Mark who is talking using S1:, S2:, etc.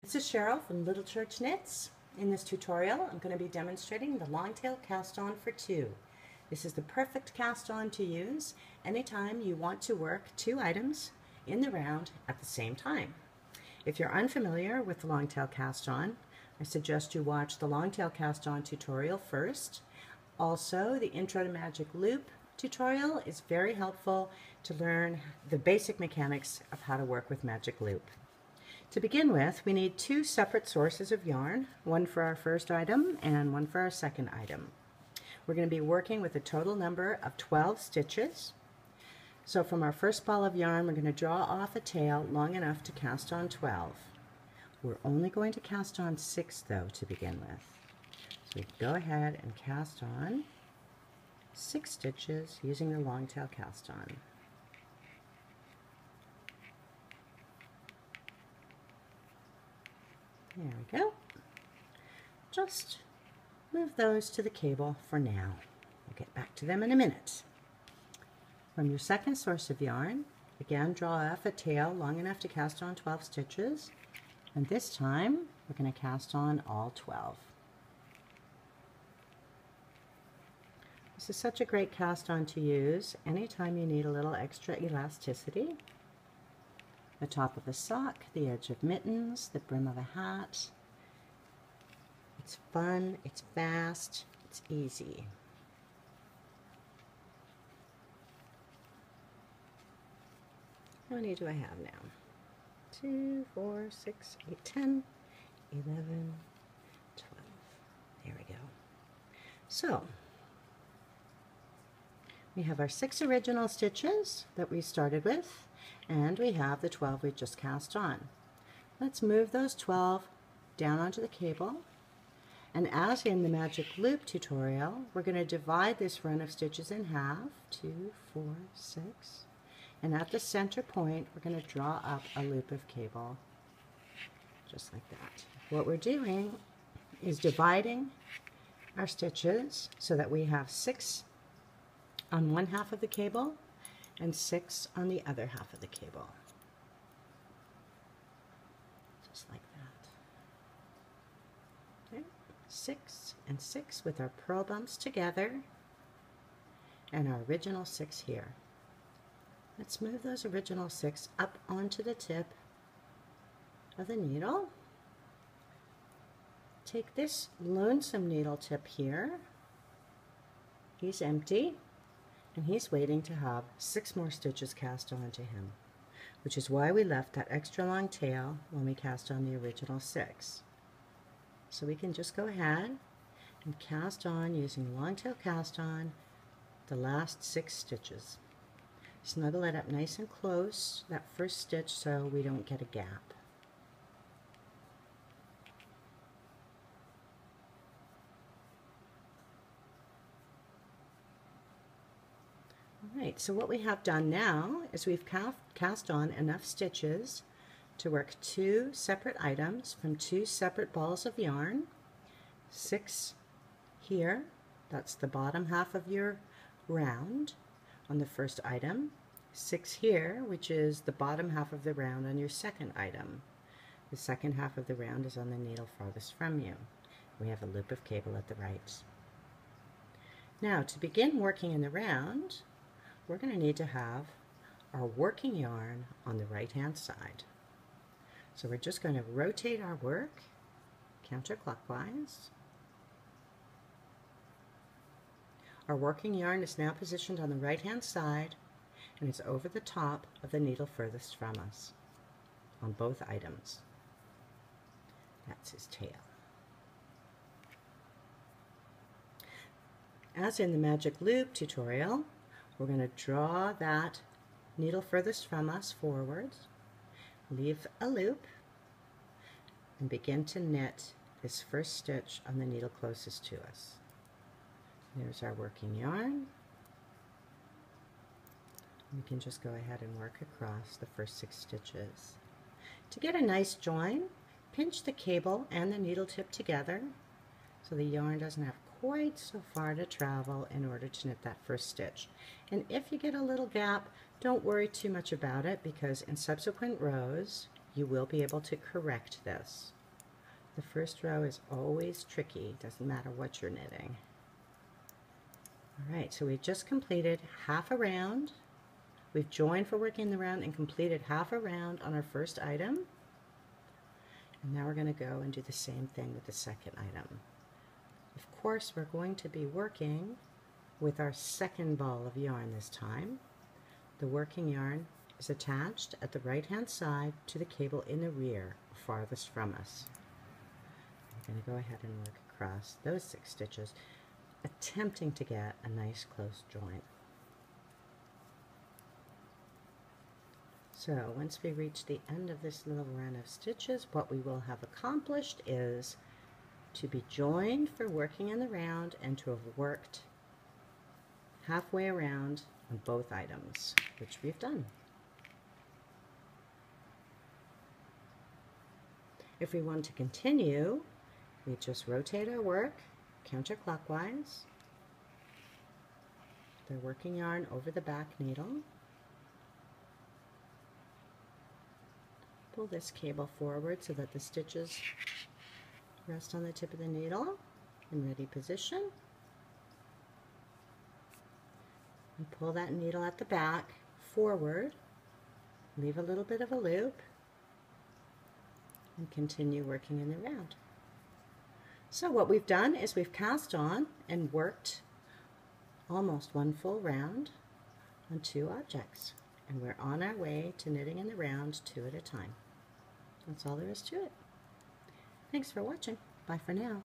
S1: This is Cheryl from Little Church Knits. In this tutorial, I'm going to be demonstrating the long-tail cast-on for two. This is the perfect cast-on to use anytime you want to work two items in the round at the same time. If you're unfamiliar with the long-tail cast-on, I suggest you watch the long-tail cast-on tutorial first. Also, the Intro to Magic Loop tutorial is very helpful to learn the basic mechanics of how to work with Magic Loop. To begin with, we need two separate sources of yarn, one for our first item and one for our second item. We're going to be working with a total number of 12 stitches. So from our first ball of yarn, we're going to draw off a tail long enough to cast on 12. We're only going to cast on 6 though to begin with. So we can go ahead and cast on 6 stitches using the long tail cast on. There we go. Just move those to the cable for now. We'll get back to them in a minute. From your second source of yarn, again draw off a tail long enough to cast on 12 stitches, and this time we're going to cast on all 12. This is such a great cast on to use anytime you need a little extra elasticity. The top of a sock, the edge of mittens, the brim of a hat. It's fun, it's fast, it's easy. How many do I have now? 2, 4, 6, 8, 10, 11, 12. There we go. So, we have our 6 original stitches that we started with, and we have the 12 we just cast on. Let's move those 12 down onto the cable, and as in the Magic Loop tutorial, we're going to divide this run of stitches in half, 2, 4, 6, and at the center point we're going to draw up a loop of cable, just like that. What we're doing is dividing our stitches so that we have 6 on one half of the cable and 6 on the other half of the cable. Just like that. Okay. 6 and 6 with our purl bumps together and our original 6 here. Let's move those original 6 up onto the tip of the needle. Take this lonesome needle tip here. He's empty. And he's waiting to have 6 more stitches cast onto him, which is why we left that extra long tail when we cast on the original 6. So we can just go ahead and cast on using long tail cast on the last 6 stitches. Snuggle it up nice and close, that first stitch, so we don't get a gap. Alright, so what we have done now is we've cast on enough stitches to work 2 separate items from 2 separate balls of yarn. 6 here, that's the bottom half of your round on the first item. 6 here, which is the bottom half of the round on your second item. The second half of the round is on the needle farthest from you. We have a loop of cable at the right. Now, to begin working in the round, we're going to need to have our working yarn on the right hand side. So we're just going to rotate our work counterclockwise. Our working yarn is now positioned on the right hand side and it's over the top of the needle furthest from us on both items. That's his tail. As in the Magic Loop tutorial, we're going to draw that needle furthest from us forwards, leave a loop, and begin to knit this first stitch on the needle closest to us. There's our working yarn. We can just go ahead and work across the first 6 stitches. To get a nice join, pinch the cable and the needle tip together so the yarn doesn't have quite so far to travel in order to knit that first stitch. And if you get a little gap, don't worry too much about it, because in subsequent rows you will be able to correct this. The first row is always tricky, doesn't matter what you're knitting. All right, so we've just completed half a round. We've joined for working the round and completed half a round on our first item. And now we're going to go and do the same thing with the second item. Of course, we're going to be working with our second ball of yarn this time. The working yarn is attached at the right-hand side to the cable in the rear, farthest from us. I'm going to go ahead and work across those 6 stitches, attempting to get a nice close joint. So once we reach the end of this little run of stitches, what we will have accomplished is to be joined for working in the round and to have worked halfway around on both items, which we've done. If we want to continue, we just rotate our work counterclockwise, the working yarn over the back needle, pull this cable forward so that the stitches rest on the tip of the needle in ready position, and pull that needle at the back forward, leave a little bit of a loop, and continue working in the round. So what we've done is we've cast on and worked almost one full round on 2 objects, and we're on our way to knitting in the round 2 at a time. That's all there is to it. Thanks for watching. Bye for now.